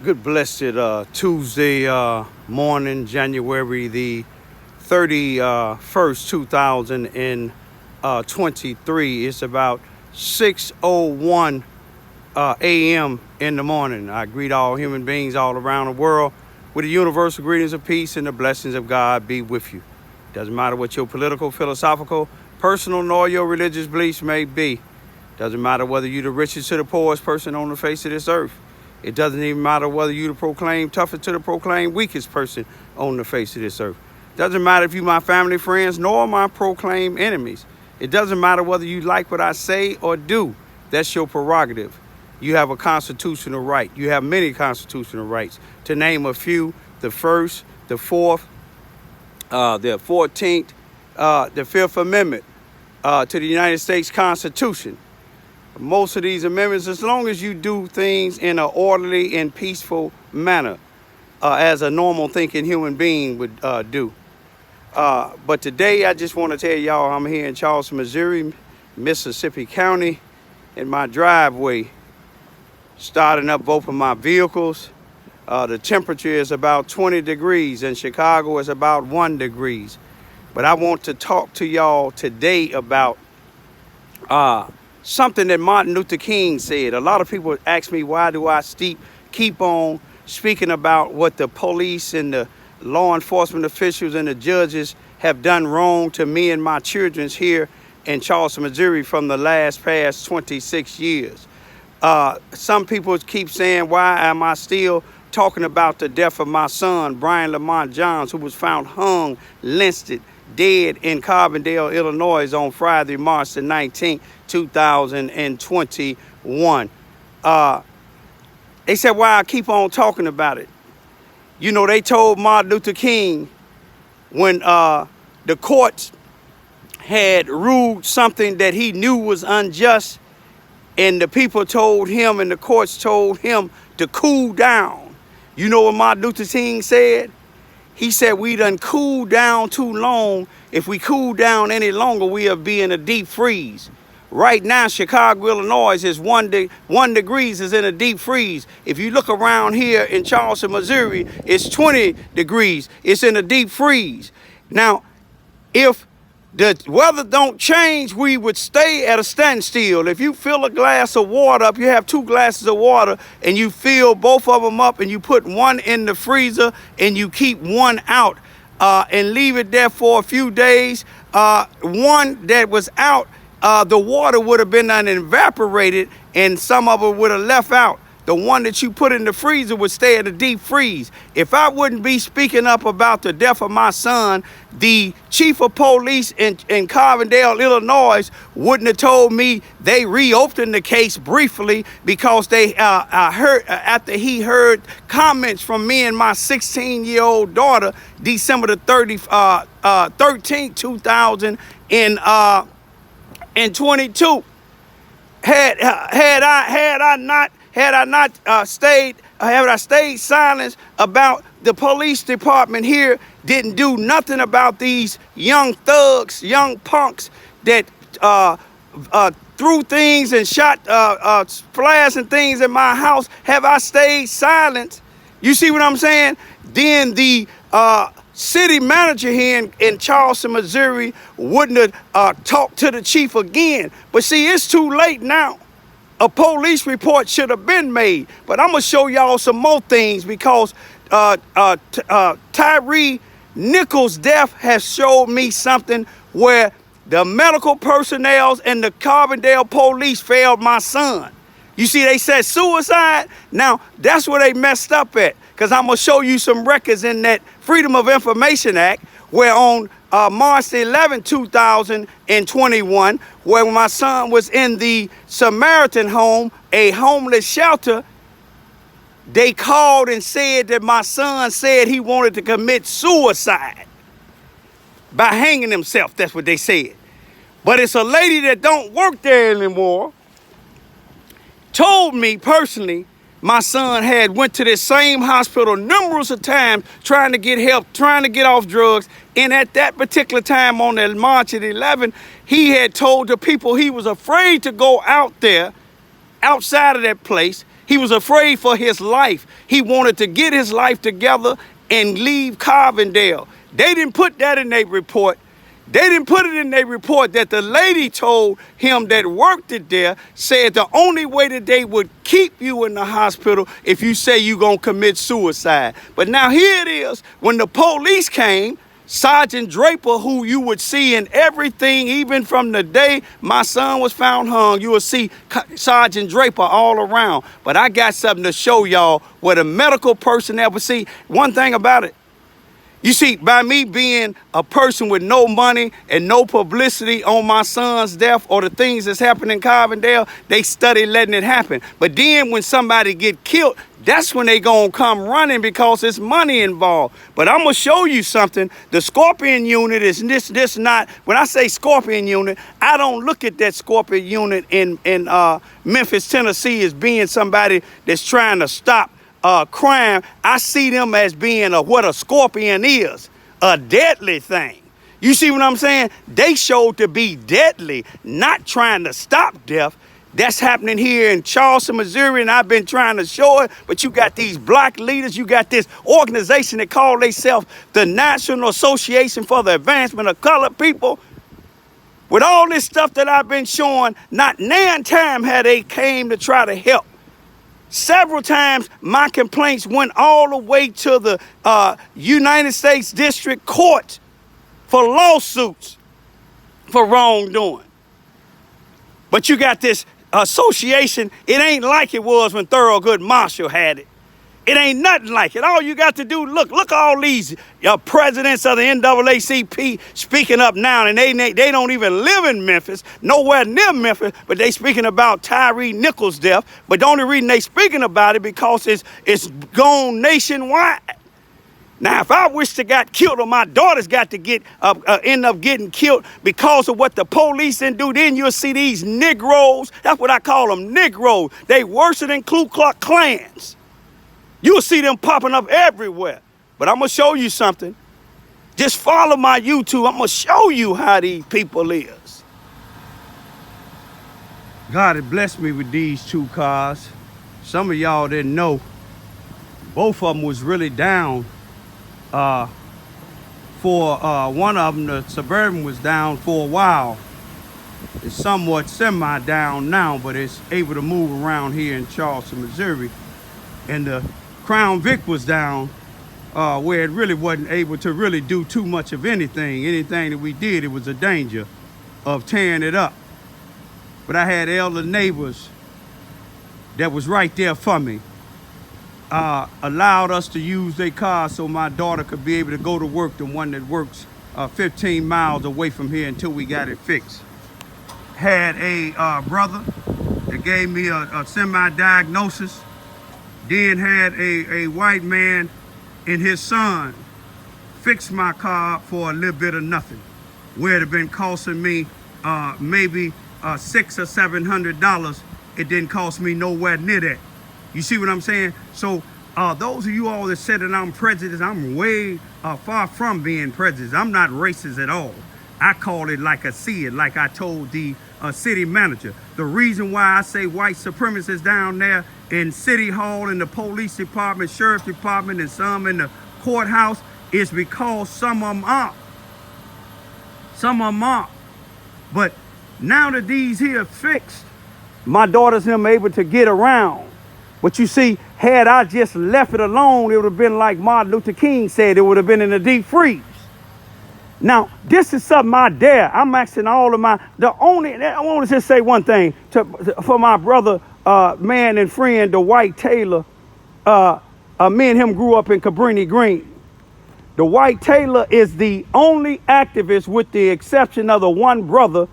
Good blessed Tuesday morning, January the 31st, 2023. It's about 6:01 a.m. in the morning. I greet all human beings all around the world with the universal greetings of peace and the blessings of God be with you. Doesn't matter what your political, philosophical, personal, nor your religious beliefs may be. Doesn't matter whether you're the richest to the poorest person on the face of this earth. It doesn't even matter whether you the proclaimed toughest to the proclaimed weakest person on the face of this earth. Doesn't matter if you my family, friends, nor my proclaimed enemies. It doesn't matter whether you like what I say or do. That's your prerogative. You have a constitutional right. You have many constitutional rights. To name a few, the first, the fourth, the 14th, the Fifth Amendment to the United States Constitution. Most of these amendments, as long as you do things in an orderly and peaceful manner, as a normal thinking human being would do. But today, I just want to tell y'all I'm here in Charleston, Missouri, Mississippi County, in my driveway, starting up both of my vehicles. The temperature is about 20 degrees. In Chicago, it's about 1 degree. But I want to talk to y'all today about something that Martin Luther King said. A lot of people ask me, why do I keep on speaking about what the police and the law enforcement officials and the judges have done wrong to me and my children here in Charleston, Missouri from the past 26 years. Some people keep saying, why am I still talking about the death of my son, Brian Lamont Johns, who was found hung, lynched, dead in Carbondale, Illinois on Friday, March the 19th, 2021. They said, why I keep on talking about it. You know, they told Martin Luther King when the courts had ruled something that he knew was unjust, and the people told him and the courts told him to cool down. You know what Martin Luther King said? He said, we done cooled down too long. If we cool down any longer, we'll be in a deep freeze. Right now, Chicago, Illinois is 1 degree is in a deep freeze. If you look around here in Charleston, Missouri, it's 20 degrees. It's in a deep freeze. Now, if the weather don't change, we would stay at a standstill. If you fill a glass of water up, you have 2 glasses of water, and you fill both of them up, and you put one in the freezer, and you keep one out, and leave it there for a few days. One that was out, the water would have been evaporated, and some of it would have left out. The one that you put in the freezer would stay at a deep freeze. If I wouldn't be speaking up about the death of my son, the chief of police in Carbondale, Illinois, wouldn't have told me they reopened the case briefly because they heard after he heard comments from me and my 16-year-old daughter, December the 13th, 2022. Had I stayed silent about the police department here, didn't do nothing about these young thugs, young punks that threw things and shot flares and things in my house, have I stayed silent? You see what I'm saying? Then the city manager here in Charleston, Missouri wouldn't have talked to the chief again. But see, it's too late now. A police report should have been made. But I'm going to show y'all some more things because Tyree Nichols' death has showed me something where the medical personnel and the Carbondale police failed my son. You see, they said suicide. Now, that's where they messed up at, because I'm going to show you some records in that Freedom of Information Act where on March 11, 2021, where my son was in the Samaritan home, a homeless shelter, they called and said that my son said he wanted to commit suicide by hanging himself. That's what they said. But it's a lady that don't work there anymore told me personally my son had went to this same hospital numerous of times trying to get help, trying to get off drugs. And at that particular time on that March 11th, he had told the people he was afraid to go out there, outside of that place. He was afraid for his life. He wanted to get his life together and leave Carbondale. They didn't put that in their report. They didn't put it in their report that the lady told him that worked it there, said the only way that they would keep you in the hospital if you say you're going to commit suicide. But now here it is, when the police came, Sergeant Draper, who you would see in everything, even from the day my son was found hung, you will see Sergeant Draper all around. But I got something to show y'all what a medical person ever see. One thing about it, you see, by me being a person with no money and no publicity on my son's death or the things that's happening in Carbondale, they study letting it happen. But then when somebody get killed, that's when they gonna come running because there's money involved. But I'm gonna show you something. The Scorpion unit is this not, when I say Scorpion unit, I don't look at that Scorpion unit in Memphis, Tennessee as being somebody that's trying to stop crime. I see them as being what a scorpion is, a deadly thing. You see what I'm saying? They showed to be deadly, not trying to stop death. That's happening here in Charleston, Missouri, and I've been trying to show it, but you got these black leaders, you got this organization that call themselves the National Association for the Advancement of Colored People. With all this stuff that I've been showing, not nan time had they came to try to help. Several times my complaints went all the way to the United States District Court for lawsuits for wrongdoing. But you got this association, it ain't like it was when Thurgood Marshall had it. It ain't nothing like it. All you got to do, look all these presidents of the NAACP speaking up now, and they don't even live in Memphis, nowhere near Memphis, but they speaking about Tyree Nichols' death. But the only reason they speaking about it because it's gone nationwide. Now, if I wish to got killed or my daughter's got to get end up getting killed because of what the police didn't do, then you'll see these Negroes. That's what I call them, Negroes. They worse than Ku Klux Klans. You'll see them popping up everywhere. But I'm going to show you something. Just follow my YouTube. I'm going to show you how these people is. God had blessed me with these two cars. Some of y'all didn't know. Both of them was really down. For one of them, the Suburban was down for a while. It's somewhat semi-down now, but it's able to move around here in Charleston, Missouri. And the Crown Vic was down where it really wasn't able to really do too much of anything. Anything that we did, it was a danger of tearing it up. But I had elder neighbors that was right there for me. Allowed us to use their car so my daughter could be able to go to work, the one that works 15 miles away from here until we got it fixed. Had a brother that gave me a semi-diagnosis. Then had a white man and his son fix my car for a little bit of nothing, where it had been costing me maybe $600 or $700. It didn't cost me nowhere near that. You see what I'm saying? So those of you all that said that I'm prejudiced, I'm way far from being prejudiced. I'm not racist at all. I call it like I see it, like I told the city manager. The reason why I say white supremacists down there in City Hall, in the police department, sheriff's department, and some in the courthouse is because some of them are. Some of them are. But now that these here fixed, my daughter's them able to get around. But you see, had I just left it alone, it would have been like Martin Luther King said, it would have been in a deep freeze. Now, this is something I dare. I'm asking all of I want to just say one thing for my brother, man and friend, Dwight Taylor. Me and him grew up in Cabrini Green. Dwight Taylor is the only activist, with the exception of the one brother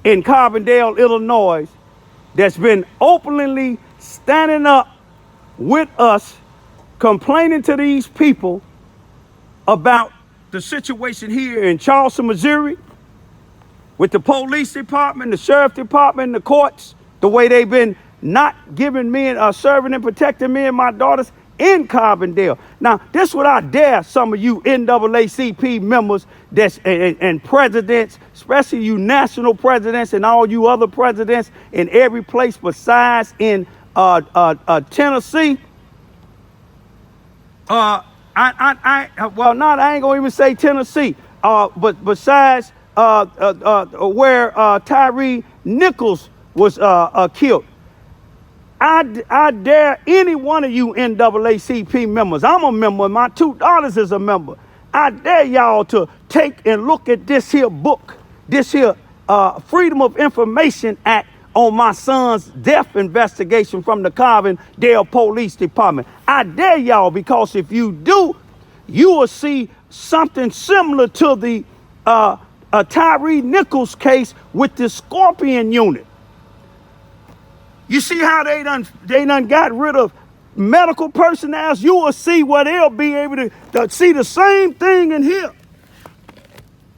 in Carbondale, Illinois, that's been openly standing up with us, complaining to these people about the situation here in Charleston, Missouri, with the police department, the sheriff department, the courts, the way they've been not giving me, serving and protecting me and my daughters in Carbondale. Now, this is what I dare some of you NAACP members and presidents, especially you national presidents and all you other presidents in every place besides in Tennessee. I ain't gonna even say Tennessee. But besides where Tyree Nichols was killed, I dare any one of you NAACP members. I'm a member. My two daughters is a member. I dare y'all to take and look at this here book, this here Freedom of Information Act on my son's death investigation from the Carbondale Police Department. I dare y'all, because if you do, you will see something similar to the Tyree Nichols case with the Scorpion unit. You see how they done got rid of medical personnel? You will see where they'll be able to see the same thing in here.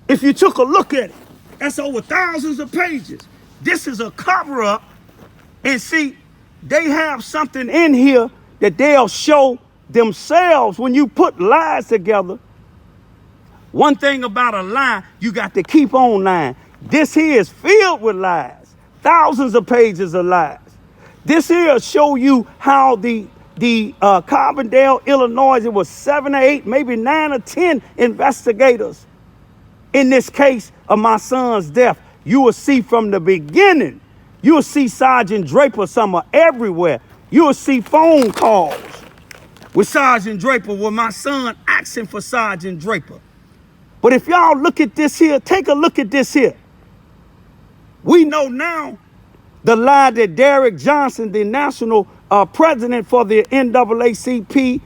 If you took a look at it, that's over thousands of pages. This is a cover-up. And see, they have something in here that they'll show themselves when you put lies together. One thing about a lie, you got to keep on lying. This here is filled with lies. Thousands of pages of lies. This here show you how the Carbondale, Illinois, it was 7 or 8, maybe 9 or 10 investigators in this case of my son's death. You will see from the beginning. You will see Sergeant Draper somewhere everywhere. You will see phone calls with Sergeant Draper with my son asking for Sergeant Draper. But if y'all look at this here, take a look at this here. We know now the lie that Derrick Johnson, the national president for the NAACP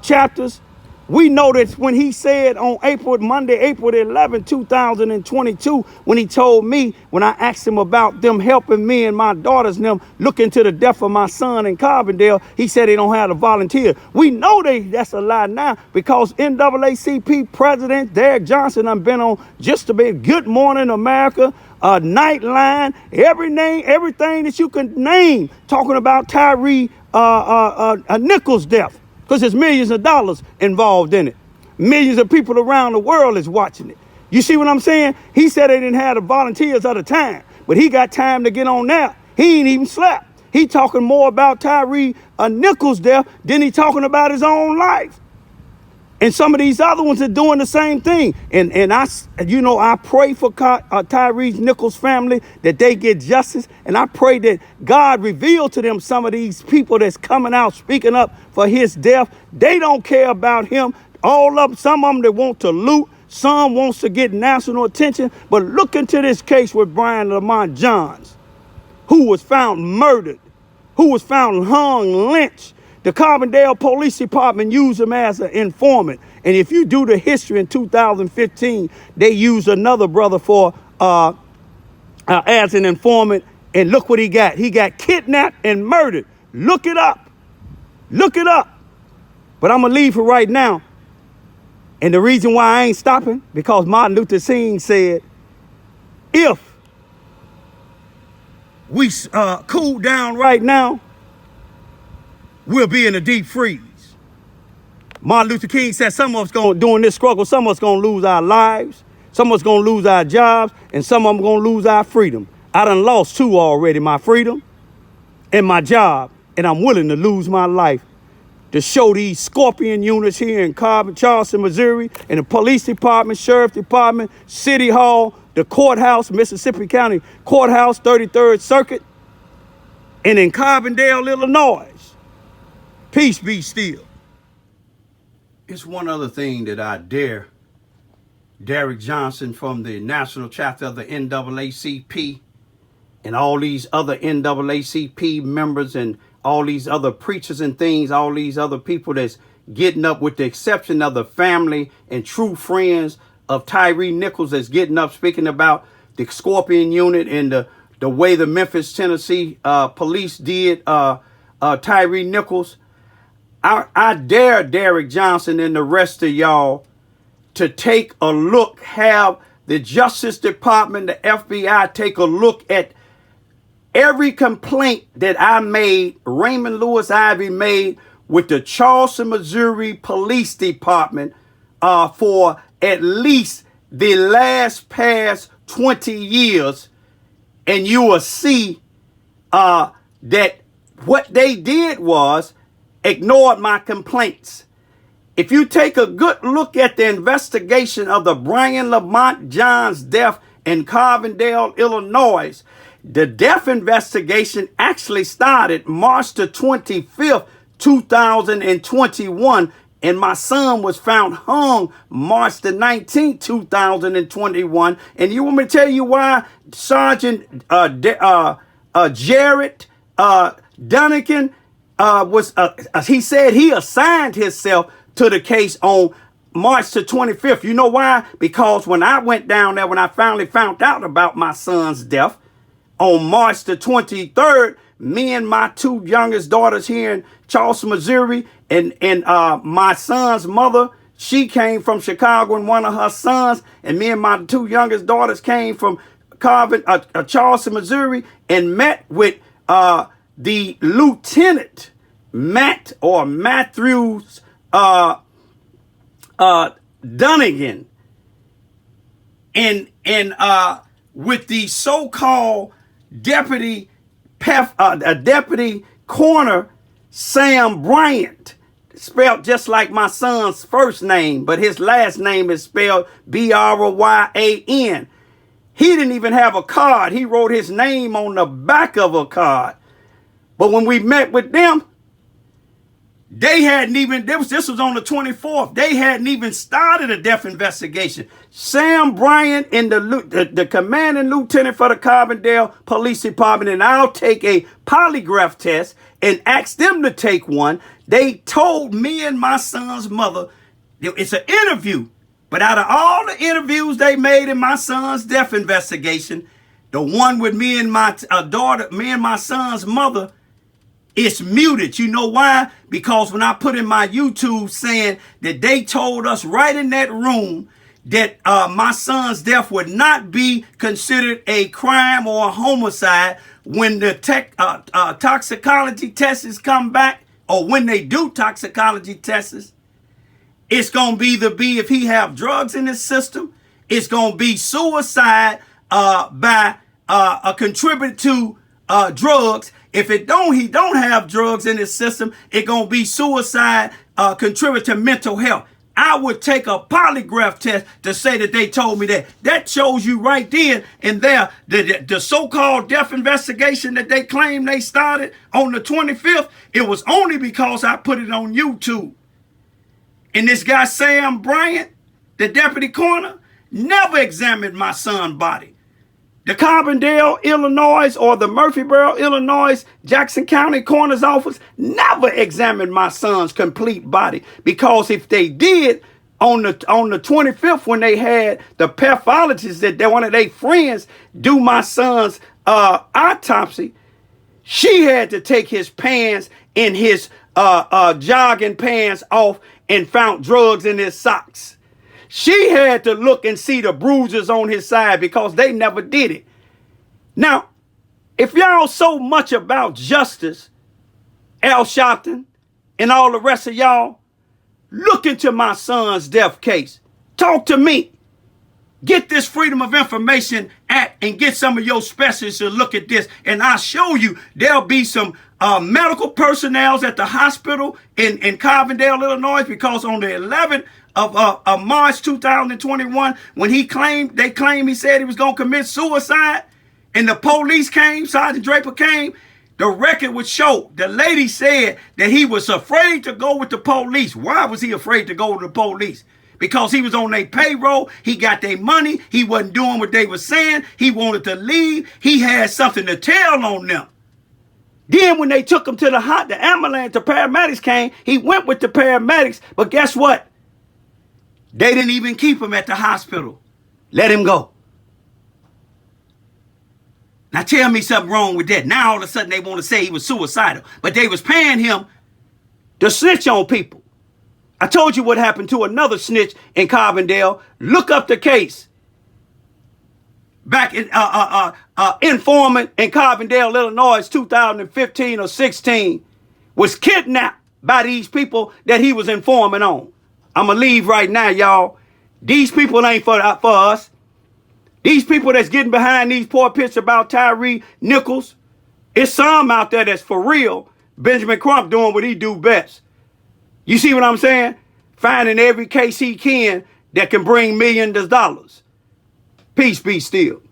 chapters, we know that when he said on Monday, April 11, 2022, when he told me, when I asked him about them helping me and my daughters and them look into the death of my son in Carbondale, he said they don't have the volunteers. We know that's a lie now, because NAACP President Derrick Johnson done been on just a bit Good Morning America, Nightline, everything that you can name, talking about Tyree Nichols' death. Because there's millions of dollars involved in it. Millions of people around the world is watching it. You see what I'm saying? He said they didn't have the volunteers at the time, but he got time to get on there. He ain't even slept. He talking more about Tyree Nichols' death than he talking about his own life. And some of these other ones are doing the same thing. And I pray for Tyree Nichols' family that they get justice. And I pray that God reveal to them some of these people that's coming out speaking up for his death. They don't care about him. Some of them that want to loot. Some wants to get national attention. But look into this case with Brian Lamont Johns, who was found murdered, who was found hung, lynched. The Carbondale Police Department used him as an informant. And if you do the history in 2015, they used another brother for as an informant. And look what he got. He got kidnapped and murdered. Look it up. Look it up. But I'm going to leave for right now. And the reason why I ain't stopping, because Martin Luther King said, if we cool down right now, we'll be in a deep freeze. Martin Luther King said some of us during this struggle, some of us going to lose our lives, some of us going to lose our jobs, and some of them going to lose our freedom. I done lost 2 already, my freedom and my job, and I'm willing to lose my life to show these Scorpion units here in Charleston, Missouri, and the police department, sheriff department, city hall, the courthouse, Mississippi County Courthouse, 33rd Circuit, and in Carbondale, Illinois. Peace be still. It's one other thing that I dare Derrick Johnson from the national chapter of the NAACP and all these other NAACP members and all these other preachers and things, all these other people that's getting up, with the exception of the family and true friends of Tyree Nichols, that's getting up speaking about the Scorpion unit and the way the Memphis, Tennessee police did Tyree Nichols. I dare Derrick Johnson and the rest of y'all to take a look, have the Justice Department, the FBI, take a look at every complaint that I made, Raymond Lewis Ivy made with the Charleston, Missouri Police Department for at least the past 20 years. And you will see that what they did was ignored my complaints. If you take a good look at the investigation of the Brian Lamont Johns death in Carbondale, Illinois, the death investigation actually started March the 25th, 2021, and my son was found hung March the 19th, 2021. And you want me to tell you why Sergeant Jared Dunnigan was, he said he assigned himself to the case on March the 25th. You know why? Because when I went down there, when I finally found out about my son's death on March the 23rd, me and my two youngest daughters here in Charleston, Missouri, and my son's mother, she came from Chicago and one of her sons, and me and my two youngest daughters came from Charleston, Missouri, and met with the Lieutenant Matthews Dunnigan, and with the so-called deputy coroner Sam Bryant, spelled just like my son's first name, but his last name is spelled Bryan. He didn't even have a card. He wrote his name on the back of a card. But when we met with them, they hadn't even, this was on the 24th. They hadn't even started a death investigation. Sam Bryant and the commanding lieutenant for the Carbondale Police Department, and I'll take a polygraph test and ask them to take one. They told me and my son's mother, it's an interview. But out of all the interviews they made in my son's death investigation, the one with me and my son's mother, it's muted. You know why? Because when I put in my YouTube saying that they told us right in that room that my son's death would not be considered a crime or a homicide when the toxicology tests come back, or when they do toxicology tests, it's going to either be if he have drugs in his system, it's going to be suicide by a contributor to drugs. If he don't have drugs in his system, it's going to be suicide contribute to mental health. I would take a polygraph test to say that they told me that. That shows you right then and there the so-called death investigation that they claim they started on the 25th. It was only because I put it on YouTube. And this guy, Sam Bryant, the deputy coroner, never examined my son's body. The Carbondale, Illinois, or the Murphyboro, Illinois, Jackson County Coroner's Office never examined my son's complete body. Because if they did, on the 25th, when they had the pathologist that one of their friends do my son's autopsy, she had to take his pants and his jogging pants off and found drugs in his socks. She had to look and see the bruises on his side because they never did it. Now, if y'all so much about justice, Al Sharpton, and all the rest of y'all, look into my son's death case. Talk to me. Get this Freedom of Information Act and get some of your specialists to look at this. And I'll show you there'll be some medical personnel at the hospital in Carbondale, Illinois, because on the 11th of March 2021, when they claimed he said he was going to commit suicide, and the police came, Sergeant Draper came, the record would show the lady said that he was afraid to go with the police. Why was he afraid to go with the police? Because he was on their payroll. He got their money. He wasn't doing what they were saying. He wanted to leave. He had something to tell on them. Then when they took him to the ambulance, the paramedics came. He went with the paramedics. But guess what? They didn't even keep him at the hospital. Let him go. Now tell me something wrong with that. Now all of a sudden they want to say he was suicidal. But they was paying him to snitch on people. I told you what happened to another snitch in Carbondale. Look up the case. Back in informant in Carbondale, Illinois, 2015 or 16, was kidnapped by these people that he was informing on. I'm going to leave right now, y'all. These people ain't for us. These people that's getting behind these poor pictures about Tyree Nichols It's some out there that's for real. Benjamin Crump doing what he do best. You see what I'm saying? Finding every case he can that can bring millions of dollars. Peace be still.